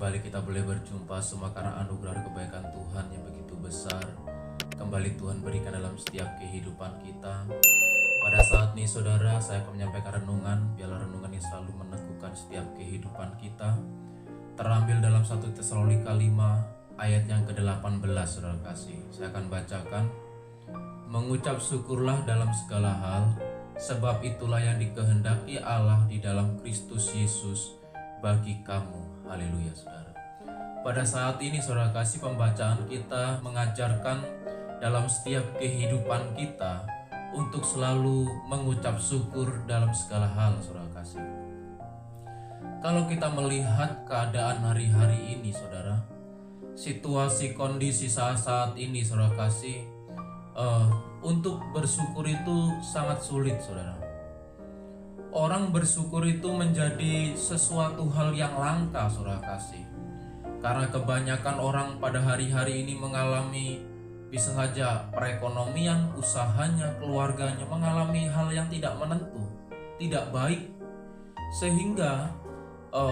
kembali kita boleh berjumpa semua karena anugerah kebaikan Tuhan yang begitu besar. Kembali Tuhan berikan dalam setiap kehidupan kita. Pada saat ini saudara, saya akan menyampaikan renungan. Biarlah renungan ini selalu meneguhkan setiap kehidupan kita. Terambil dalam 1 Tesalonika 5 ayat yang ke-18 saudara kasih. Saya akan bacakan. Mengucap syukurlah dalam segala hal, sebab itulah yang dikehendaki Allah di dalam Kristus Yesus bagi kamu. Haleluya saudara. Pada saat ini saudara kasih, pembacaan kita mengajarkan dalam setiap kehidupan kita untuk selalu mengucap syukur dalam segala hal saudara kasih. Kalau kita melihat keadaan hari-hari ini saudara, situasi kondisi saat ini saudara kasih, untuk bersyukur itu sangat sulit saudara. Orang bersyukur itu menjadi sesuatu hal yang langka saudara kasih. Karena kebanyakan orang pada hari-hari ini mengalami, bisa saja perekonomian, usahanya, keluarganya mengalami hal yang tidak menentu, tidak baik. Sehingga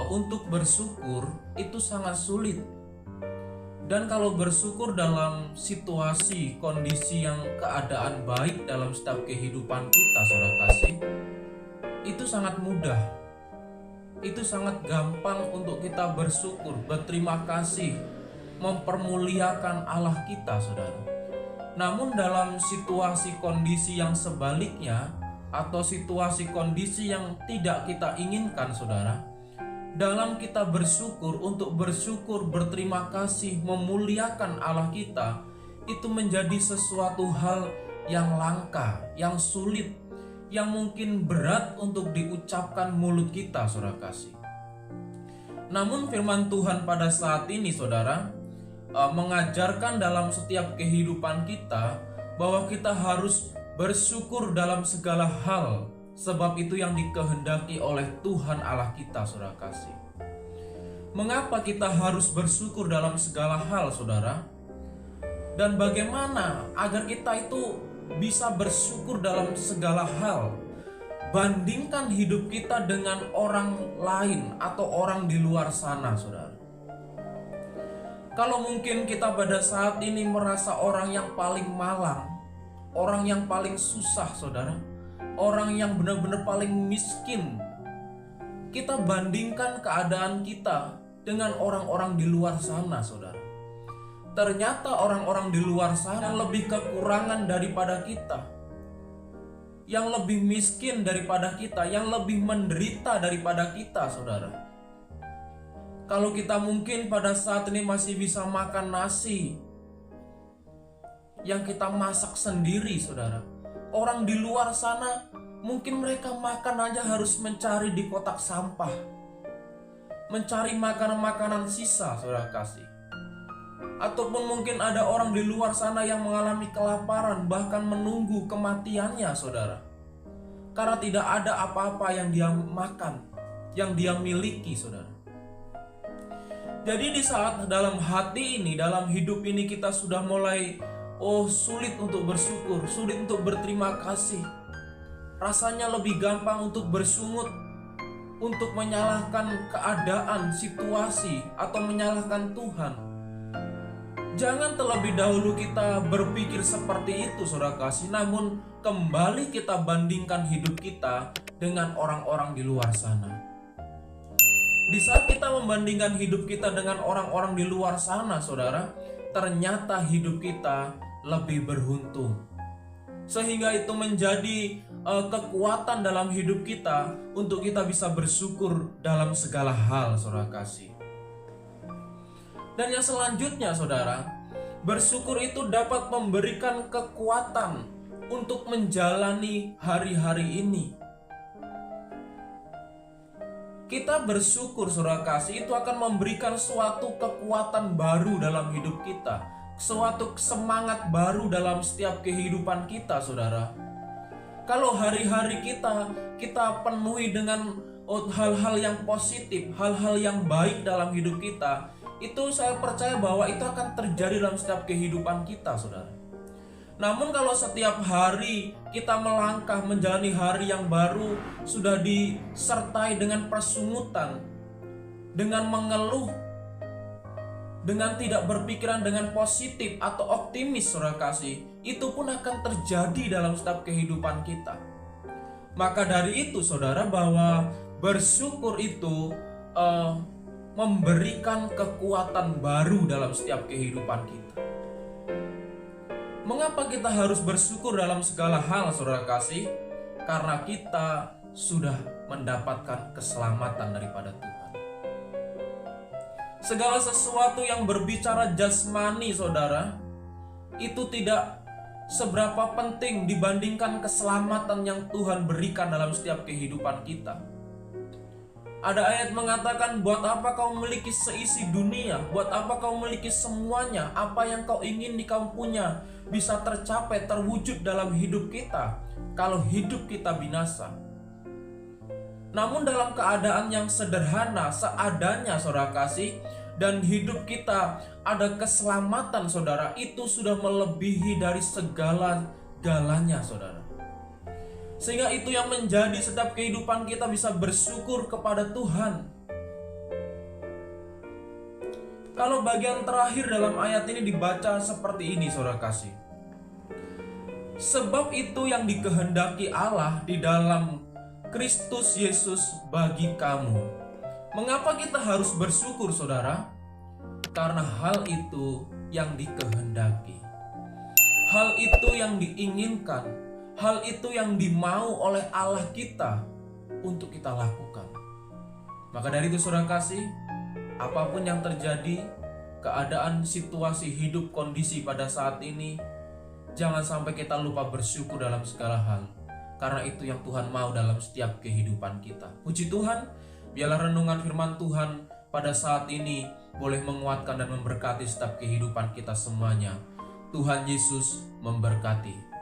untuk bersyukur itu sangat sulit. Dan kalau bersyukur dalam situasi kondisi yang keadaan baik dalam setiap kehidupan kita saudara kasih, itu sangat mudah. Itu sangat gampang untuk kita bersyukur, berterima kasih, mempermuliakan Allah kita saudara. Namun dalam situasi kondisi yang sebaliknya, atau situasi kondisi yang tidak kita inginkan saudara, dalam kita bersyukur, untuk bersyukur, berterima kasih, memuliakan Allah kita, itu menjadi sesuatu hal yang langka, yang sulit, yang mungkin berat untuk diucapkan mulut kita saudara kasih. Namun firman Tuhan pada saat ini saudara mengajarkan dalam setiap kehidupan kita bahwa kita harus bersyukur dalam segala hal, sebab itu yang dikehendaki oleh Tuhan Allah kita saudara kasih. Mengapa kita harus bersyukur dalam segala hal saudara? Dan bagaimana agar kita itu bisa bersyukur dalam segala hal? Bandingkan hidup kita dengan orang lain atau orang di luar sana saudara. Kalau mungkin kita pada saat ini merasa orang yang paling malang, orang yang paling susah saudara, orang yang benar-benar paling miskin, kita bandingkan keadaan kita dengan orang-orang di luar sana saudara. Ternyata orang-orang di luar sana lebih kekurangan daripada kita, yang lebih miskin daripada kita, yang lebih menderita daripada kita saudara. Kalau kita mungkin pada saat ini masih bisa makan nasi yang kita masak sendiri saudara, orang di luar sana mungkin mereka makan aja harus mencari di kotak sampah, mencari makanan-makanan sisa saudara kasih. Ataupun mungkin ada orang di luar sana yang mengalami kelaparan, bahkan menunggu kematiannya saudara, karena tidak ada apa-apa yang dia makan, yang dia miliki saudara. Jadi di saat dalam hati ini, dalam hidup ini kita sudah mulai sulit untuk bersyukur, sulit untuk berterima kasih, rasanya lebih gampang untuk bersungut, untuk menyalahkan keadaan, situasi, atau menyalahkan Tuhan. Jangan terlebih dahulu kita berpikir seperti itu saudara kasih, namun kembali kita bandingkan hidup kita dengan orang-orang di luar sana. Di saat kita membandingkan hidup kita dengan orang-orang di luar sana saudara, ternyata hidup kita lebih beruntung. Sehingga itu menjadi kekuatan dalam hidup kita untuk kita bisa bersyukur dalam segala hal saudara kasih. Dan yang selanjutnya saudara, bersyukur itu dapat memberikan kekuatan untuk menjalani hari-hari ini. Kita bersyukur saudara kasih, itu akan memberikan suatu kekuatan baru dalam hidup kita, suatu semangat baru dalam setiap kehidupan kita saudara. Kalau hari-hari kita penuhi dengan hal-hal yang positif, hal-hal yang baik dalam hidup kita, itu saya percaya bahwa itu akan terjadi dalam setiap kehidupan kita saudara. Namun kalau setiap hari kita melangkah menjalani hari yang baru sudah disertai dengan persungutan, dengan mengeluh, dengan tidak berpikiran dengan positif atau optimis, saudara kasih, itu pun akan terjadi dalam setiap kehidupan kita. Maka dari itu saudara, bahwa bersyukur itu memberikan kekuatan baru dalam setiap kehidupan kita. Mengapa kita harus bersyukur dalam segala hal, saudara kasih? Karena kita sudah mendapatkan keselamatan daripada Tuhan. Segala sesuatu yang berbicara jasmani, saudara, itu tidak seberapa penting dibandingkan keselamatan yang Tuhan berikan dalam setiap kehidupan kita. Ada ayat mengatakan, buat apa kau memiliki seisi dunia? Buat apa kau memiliki semuanya? Apa yang kau ingin kau punya bisa tercapai, terwujud dalam hidup kita, kalau hidup kita binasa. Namun dalam keadaan yang sederhana, seadanya, saudara kasih, dan hidup kita ada keselamatan, saudara, itu sudah melebihi dari segala-galanya, saudara. Sehingga itu yang menjadi setiap kehidupan kita bisa bersyukur kepada Tuhan. Kalau bagian terakhir dalam ayat ini dibaca seperti ini, saudara kasih. Sebab itu yang dikehendaki Allah di dalam Kristus Yesus bagi kamu. Mengapa kita harus bersyukur, saudara? Karena hal itu yang dikehendaki, hal itu yang diinginkan, hal itu yang dimau oleh Allah kita untuk kita lakukan. Maka dari itu, saudara kasih, apapun yang terjadi, keadaan, situasi hidup, kondisi pada saat ini, jangan sampai kita lupa bersyukur dalam segala hal. Karena itu yang Tuhan mau dalam setiap kehidupan kita. Puji Tuhan, biarlah renungan firman Tuhan pada saat ini boleh menguatkan dan memberkati setiap kehidupan kita semuanya. Tuhan Yesus memberkati.